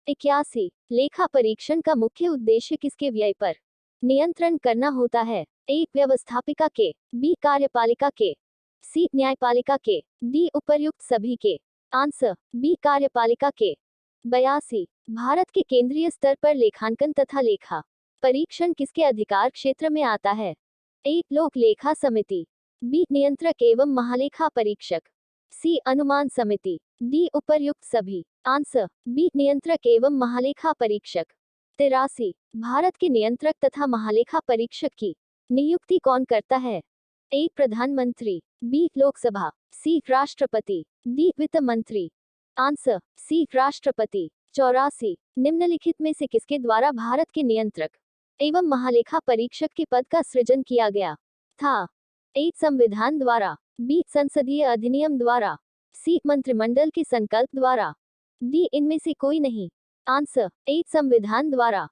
81 लेखा परीक्षण का मुख्य उद्देश्य किसके व्यय पर नियंत्रण करना होता है? ए व्यवस्थापिका के, बी कार्यपालिका के, सी न्यायपालिका के, डी उपर्युक्त सभी के। आंसर बी कार्यपालिका के। 82 भारत के केंद्रीय स्तर पर लेखांकन तथा लेखा परीक्षण किसके अधिकार क्षेत्र में आता है? ए लोक लेखा समिति, बी नियंत्रक एवं महालेखा परीक्षक, सी अनुमान समिति, डी उपर्युक्त सभी। आंसर बी नियंत्रक एवं महालेखा परीक्षक। 83 भारत के नियंत्रक तथा महालेखा परीक्षक की नियुक्ति कौन करता है? ए प्रधानमंत्री, बी लोकसभा, सी राष्ट्रपति, डी वित्त मंत्री। आंसर सी राष्ट्रपति। 84 निम्नलिखित में से किसके द्वारा भारत के नियंत्रक एवं महालेखा परीक्षक के पद का सृजन किया गया था? ए संविधान द्वारा, बी संसदीय अधिनियम द्वारा, सी मंत्रिमंडल के संकल्प द्वारा, डी इनमें से कोई नहीं। आंसर ए संविधान द्वारा।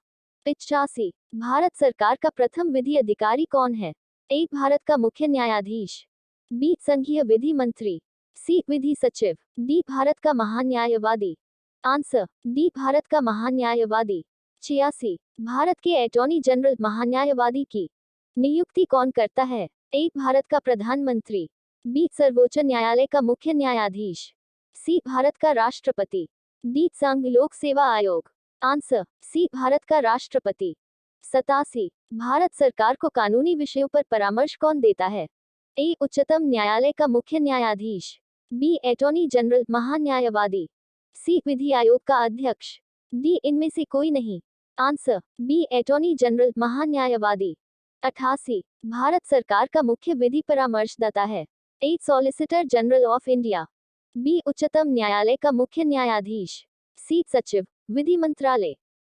85 भारत सरकार का प्रथम विधि अधिकारी कौन है? ए भारत का मुख्य न्यायाधीश, बी संघीय विधि मंत्री, सी विधि सचिव, डी भारत का महान्यायवादी। आंसर डी भारत का महान्यायवादी। 86 भारत के अटॉर्नी जनरल महान्यायवादी की नियुक्ति कौन करता है? ए भारत का प्रधानमंत्री, बी सर्वोच्च न्यायालय का मुख्य न्यायाधीश, सी भारत का राष्ट्रपति, डी संघ लोक सेवा आयोग। आंसर सी भारत का राष्ट्रपति। 87 भारत सरकार को कानूनी विषयों पर परामर्श कौन देता है? ए उच्चतम न्यायालय का मुख्य न्यायाधीश, बी अटॉर्नी जनरल महान्यायवादी, सी विधि आयोग का अध्यक्ष, डी इनमें से कोई नहीं। आंसर बी अटॉर्नी जनरल महान्यायवादी। 88 भारत सरकार का मुख्य विधि परामर्शदाता है? A solicitor general of India, B उच्चतम न्यायालय का मुख्य न्यायाधीश, सी सचिव, विधि मंत्रालय,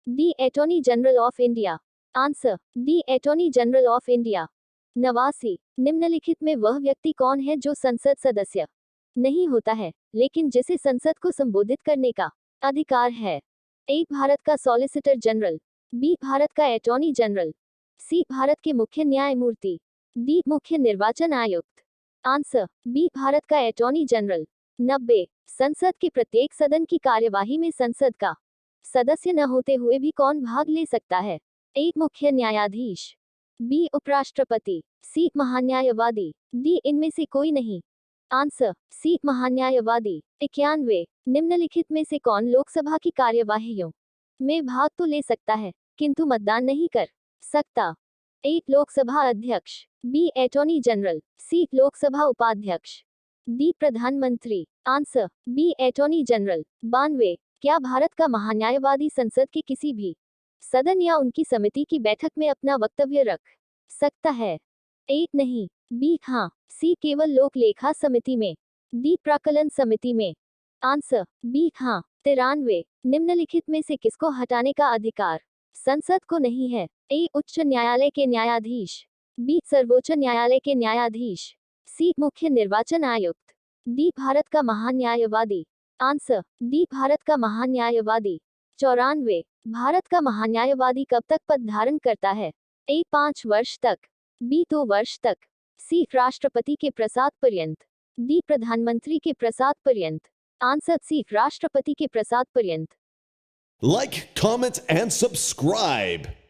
D attorney general of India. Answer D attorney general of India. 89 निम्नलिखित में वह व्यक्ति कौन है जो संसद सदस्य नहीं होता है लेकिन जिसे संसद को संबोधित करने का अधिकार है? ए भारत का सॉलिसिटर जनरल, बी भारत का अटॉर्नी जनरल, सी भारत के मुख्य न्यायमूर्ति, डी मुख्य निर्वाचन आयुक्त। आंसर बी भारत का अटॉर्नी जनरल। 90 संसद के प्रत्येक सदन की कार्यवाही में संसद का सदस्य न होते हुए भी कौन भाग ले सकता है? ए मुख्य न्यायाधीश, बी उपराष्ट्रपति, सी महान्यायवादी, डी इनमें से कोई नहीं। Answer C महान्यायवादी। 91 निम्नलिखित में से कौन लोकसभा की कार्यवाहियों में भाग तो ले सकता है किंतु मतदान नहीं कर सकता? ए लोकसभा अध्यक्ष, बी अटॉर्नी जनरल, सी लोकसभा उपाध्यक्ष, डी प्रधानमंत्री। Answer B attorney general. 92 क्या भारत का महान्यायवादी संसद के किसी भी सदन या उनकी समिति की बैठक में अपना वक्तव्य रख सकता है? ए नहीं, बी हाँ, सी केवल लोक लेखा समिति में, डी प्राक्कलन समिति में। आंसर बी हाँ। 93 निम्नलिखित में से किसको हटाने का अधिकार संसद को नहीं है? ए उच्च न्यायालय के न्यायाधीश, बी सर्वोच्च न्यायालय के न्यायाधीश, सी मुख्य निर्वाचन आयुक्त, डी भारत का महान्यायवादी। आंसर डी भारत का महान्यायवादी। 94 भारत का महान्यायवादी कब तक पद धारण करता है? ए 5 वर्ष तक, बी 2 वर्ष तक, सी राष्ट्रपति के प्रसाद पर्यंत, डी प्रधानमंत्री के प्रसाद पर्यंत। आंसर सी राष्ट्रपति के प्रसाद पर्यंत। Like, comment, and subscribe.